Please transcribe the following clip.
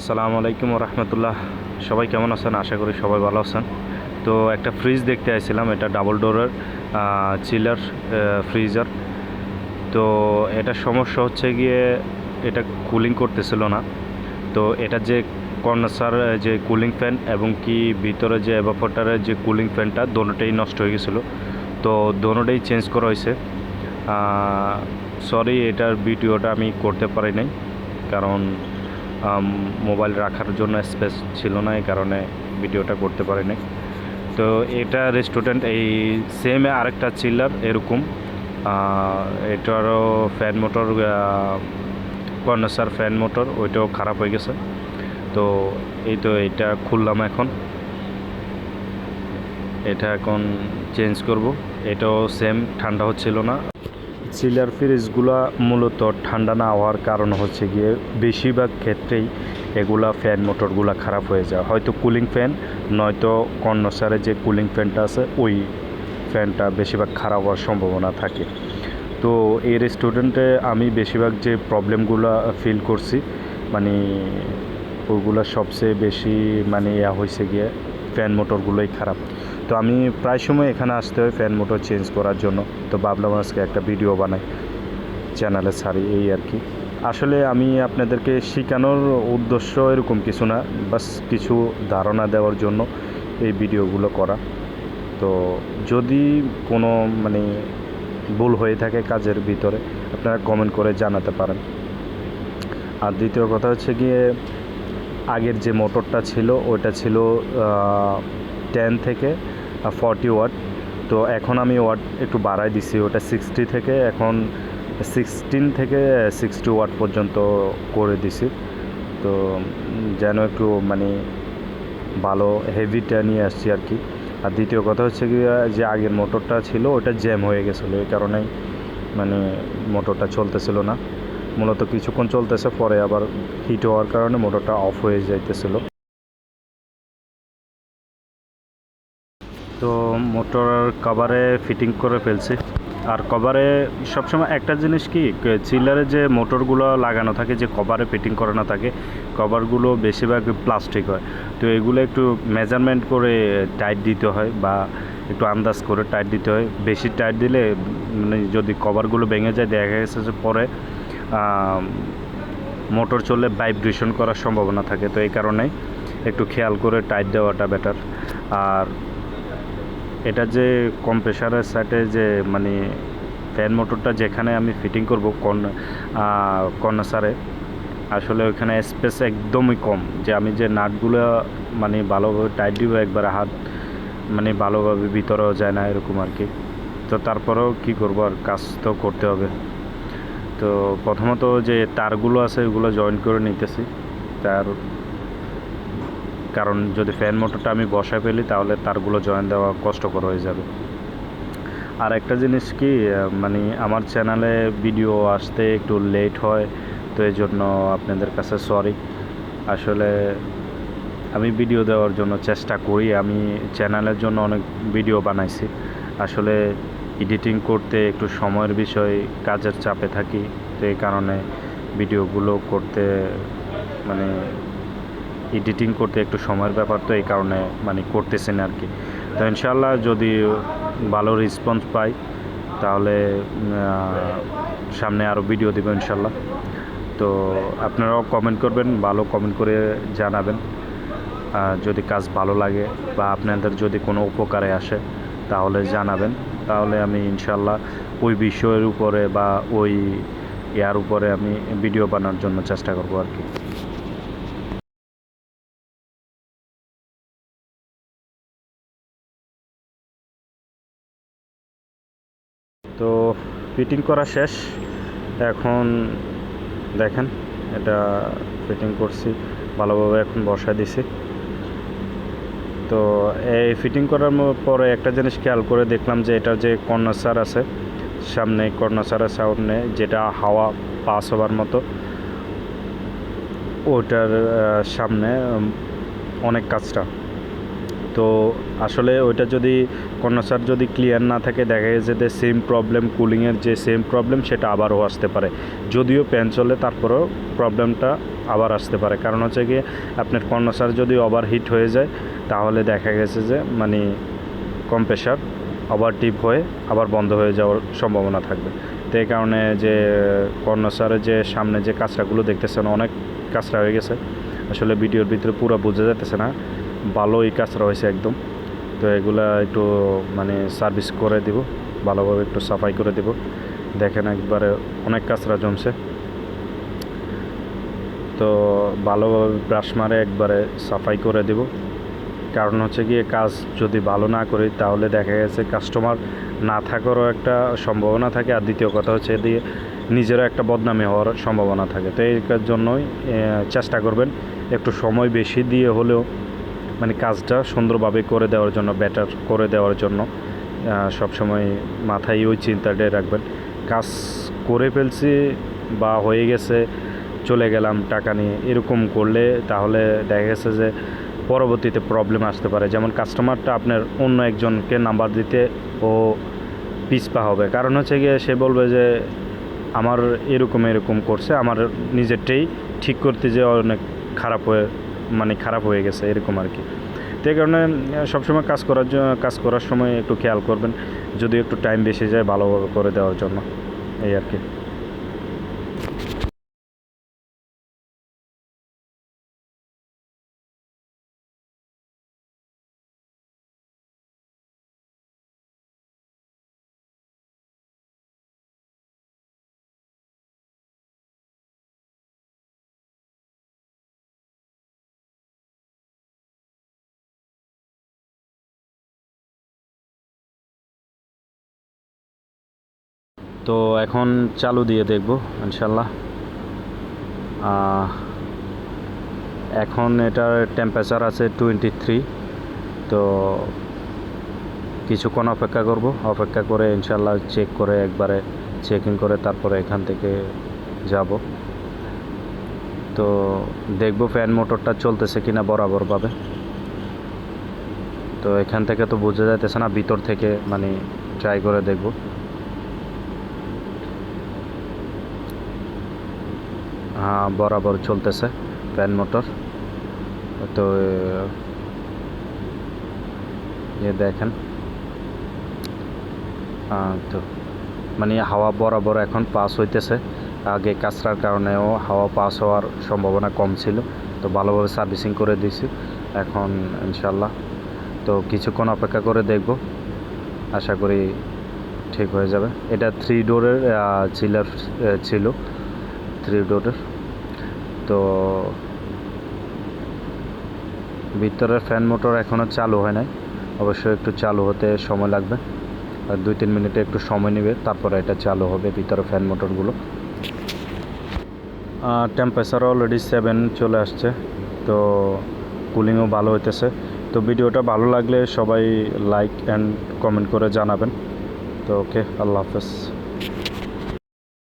আসসালামু আলাইকুম রহমতুল্লাহ। সবাই কেমন আছেন? আশা করি সবাই ভালো আছেন। তো একটা ফ্রিজ দেখতে আসছিলাম, এটা ডাবল ডোরের চিলার ফ্রিজার। তো এটা সমস্যা হচ্ছে গিয়ে এটা কুলিং করতেছিল না। তো এটা যে কন্ডেন্সার যে কুলিং ফ্যান এবং কি ভিতরে যে এভাপোরেটরের যে কুলিং ফ্যানটা দোনোটাই নষ্ট হয়ে গেছিলো। তো দোনোটাই চেঞ্জ করা হয়েছে। সরি, এটার ভিডিওটা আমি করতে পারি নাই, কারণ মোবাইল রাখার জন্য স্পেস ছিল না, এই কারণে ভিডিওটা করতে পারি নাই। তো এটা রেস্টুরেন্ট এই সেম আরেকটা চিলার এরকম, এটারও fan motor condenser fan motor ওইটাও খারাপ হয়ে গেছে। তো এই তো এটা খুললাম, এটা এখন চেঞ্জ করব। এটাও সেম ঠান্ডা হচ্ছিল না। চিলার ফ্রিজগুলো মূলত ঠান্ডা না হওয়ার কারণ হচ্ছে গিয়ে বেশিরভাগ ক্ষেত্রেই এগুলা ফ্যান মোটরগুলো খারাপ হয়ে যায়, হয়তো কুলিং ফ্যান নয়তো কন্ডেন্সারের যে কুলিং ফ্যানটা আছে ওই ফ্যানটা বেশিরভাগ খারাপ হওয়ার সম্ভাবনা থাকে। তো এই রেস্টুরেন্টে আমি বেশিরভাগ যে প্রবলেমগুলো ফিল করছি, মানে ওইগুলো সবচেয়ে বেশি মানে হয়েছে গিয়ে ফ্যান মোটরগুলোই খারাপ। তো আমি প্রায় সময় এখানে আসতে হয় ফ্যান মোটর চেঞ্জ করার জন্য। তো ভাবলাম আজকে একটা ভিডিও বানাই, চ্যানেলে ছাড়ি, এই আর কি। আসলে আমি আপনাদেরকে শেখানোর উদ্দেশ্য এরকম কিছু না, বাস কিছু ধারণা দেওয়ার জন্য এই ভিডিওগুলো করা। তো যদি কোনো মানে ভুল হয়ে থাকে কাজের ভিতরে, আপনারা কমেন্ট করে জানাতে পারেন। আর দ্বিতীয় কথা হচ্ছে গিয়ে আগের যে মোটরটা ছিল ওইটা ছিল 10 থেকে 40 ওয়াট। তো এখন আমি ওয়াট একটু বাড়াই দিছি, ওটা 60 থেকে এখন 16 থেকে 60 ওয়াট পর্যন্ত করে দিছি। তো যেন একটু মানে ভালো হেভিটা নিয়ে আসছি আর কি। আর দ্বিতীয় কথা হচ্ছে কি, যে আগের মোটরটা ছিল ওটা জ্যাম হয়ে গেছিলো, এই কারণেই মানে মোটরটা চলতেছিল না। মূলত কিছুক্ষণ চলতেছে, পরে আবার হিট হওয়ার কারণে মোটরটা অফ হয়ে যাইতেছিল। তো মোটর কভারে ফিটিং করে ফেলছি। আর কভারে সবসময় একটা জিনিস কি, চিলারে যে মোটরগুলো লাগানো থাকে, যে কভারে ফিটিং করানো থাকে, কভারগুলো বেশিরভাগ প্লাস্টিক হয়। তো এগুলো একটু মেজারমেন্ট করে টাইট দিতে হয়, বা একটু আন্দাজ করে টাইট দিতে হয়। বেশি টাইট দিলে মানে যদি কভারগুলো ভেঙে যায়, দেখা গেছে যে পরে মোটর চললে ভাইব্রেশন করার সম্ভাবনা থাকে। তো এই কারণেই একটু খেয়াল করে টাইট দেওয়াটা বেটার। আর এটা যে কম্প্রেসারের সাইডে যে মানে ফ্যান মোটরটা যেখানে আমি ফিটিং করব কন্ডেন্সারে, আসলে ওইখানে স্পেস একদমই কম, যে আমি যে নাটগুলো মানে ভালোভাবে টাইট দিব একবারে হাত মানে ভালোভাবে ভিতরেও যায় না এরকম আর কি। তো তারপরেও কি করব, আর কাজ তো করতে হবে। তো প্রথমত যে তারগুলো আছে ওগুলো জয়েন করে নিতেছি, তার কারণ যদি ফ্যান মোটরটা আমি বসায় ফেলি তাহলে তারগুলো জয়েন দেওয়া কষ্টকর হয়ে যাবে। আর একটা জিনিস কি, মানে আমার চ্যানেলে ভিডিও আসতে একটু লেট হয়, তো এই জন্য আপনাদের কাছে সরি। আসলে আমি ভিডিও দেওয়ার জন্য চেষ্টা করি, আমি চ্যানেলের জন্য অনেক ভিডিও বানাইছি। আসলে এডিটিং করতে একটু সময়ের বিষয়, কাজের চাপে থাকি, তো এই কারণে ভিডিওগুলো করতে মানে এডিটিং করতে একটু সময়ের ব্যাপার, তো এই কারণে মানে করতেছি না আর কি। তো ইনশাআল্লাহ যদি ভালো রেসপন্স পাই তাহলে সামনে আরও ভিডিও দেবো ইনশাআল্লাহ। তো আপনারাও কমেন্ট করবেন, ভালো কমেন্ট করে জানাবেন যদি কাজ ভালো লাগে বা আপনাদের যদি কোনো উপকারে আসে তাহলে জানাবেন। তাহলে আমি ইনশাআল্লাহ ওই বিষয়ের উপরে বা ওই ইয়ার উপরে আমি ভিডিও বানানোর জন্য চেষ্টা করবো আর কি। তো ফিটিং করা শেষ, এখন দেখেন এটা ফিটিং করছি ভালোভাবে, এখন বসায় দিছি। তো এই ফিটিং করার পরে একটা জিনিস খেয়াল করে দেখলাম যে এটার যে কর্নার আছে সামনে, কর্নার সামনে যেটা হাওয়া পাস হওয়ার মতো, ওটার সামনে অনেক কাজটা, তো আসলে ওইটা যদি কন্ডেন্সার যদি ক্লিয়ার না থাকে, দেখা গেছে যে সেম প্রবলেম, কুলিংয়ের যে সেম প্রবলেম সেটা আবারও আসতে পারে। যদিও ফ্যান চলে তারপরেও প্রবলেমটা আবার আসতে পারে। কারণ হচ্ছে গিয়ে আপনার কন্ডেন্সার যদি ওভারহিট হয়ে যায় তাহলে দেখা গেছে যে মানে কম্প্রেসার আবার টিপ হয়ে আবার বন্ধ হয়ে যাওয়ার সম্ভাবনা থাকবে। তো এই কারণে যে কন্ডেন্সারের যে সামনে যে কাঁচরাগুলো দেখতেছেন অনেক কাঁচরা হয়ে গেছে, আসলে ভিডিওর ভিতরে পুরো বোঝা যাচ্ছে না, ভালোই কাঁচরা হয়েছে একদম। তো এগুলা একটু মানে সার্ভিস করে দিব, ভালোভাবে একটু সাফাই করে দিব। দেখেন একবারে অনেক কাঁচরা জমছে, তো ভালোভাবে ব্রাশ মারে একবারে সাফাই করে দিব। কারণ হচ্ছে গিয়ে কাজ যদি ভালো না করি তাহলে দেখা গেছে কাস্টমার না থাকারও একটা সম্ভাবনা থাকে, আর দ্বিতীয় কথা হচ্ছে দিয়ে নিজেরও একটা বদনামি হওয়ার সম্ভাবনা থাকে। তো এই জন্যই চেষ্টা করবেন একটু সময় বেশি দিয়ে হলেও মানে কাজটা সুন্দরভাবে করে দেওয়ার জন্য, বেটার করে দেওয়ার জন্য সবসময় মাথায় ওই চিন্তাটাই রাখবেন। কাজ করে ফেলছি বা হয়ে গেছে চলে গেলাম টাকা নিয়ে, এরকম করলে তাহলে দেখা গেছে যে পরবর্তীতে প্রবলেম আসতে পারে। যেমন কাস্টমারটা আপনার অন্য একজনকে নাম্বার দিতে ও পিছপা হবে, কারণ হচ্ছে গিয়ে সে বলবে যে আমার এরকম করছে, আমার নিজেরটাই ঠিক করতে যে অনেক খারাপ হয়ে গেছে এরকম আর কি। তো এই কারণে সবসময় কাজ করার সময় একটু খেয়াল করবেন, যদি একটু টাইম বেশি যায় ভালোভাবে করে দেওয়ার জন্য, এই আর কি। তো এখন চালু দিয়ে দেখব ইনশাল্লাহ। এখন এটার টেম্পারেচার আছে 23। তো কিছুক্ষণ অপেক্ষা করে ইনশাল্লাহ চেক করে একবারে চেকিং করে তারপরে এখান থেকে যাব। তো দেখব ফ্যান মোটরটা চলতেছে কিনা বরাবরভাবে। তো এখান থেকে তো বোঝা যাইতেছে না, ভিতর থেকে মানে ট্রাই করে দেখব। হ্যাঁ, বরাবর চলতেছে ফ্যান মোটর। তো দেখেন তো মানে হাওয়া বরাবর এখন পাস হইতেছে। আগে কাঁচরার কারণেও হাওয়া পাস হওয়ার সম্ভাবনা কম ছিল, তো ভালোভাবে সার্ভিসিং করে দিয়েছি এখন ইনশাল্লাহ। তো কিছুক্ষণ অপেক্ষা করে দেখব, আশা করি ঠিক হয়ে যাবে। এটা 3 ডোরের চিলার ছিল, 3 ডোরের। তো ভিতরের ফ্যান মোটর এখনও চালু হয় নাই, অবশ্যই একটু চালু হতে সময় লাগবে, আর 2-3 মিনিটে একটু সময় নেবে, তারপরে এটা চালু হবে ভিতরে ফ্যান মোটরগুলো। টেম্পারেচার অলরেডি 7 চলে আসছে, তো কুলিংও ভালো হইতেছে। তো ভিডিওটা ভালো লাগলে সবাই লাইক অ্যান্ড কমেন্ট করে জানাবেন। তো ওকে, আল্লাহ হাফেজ।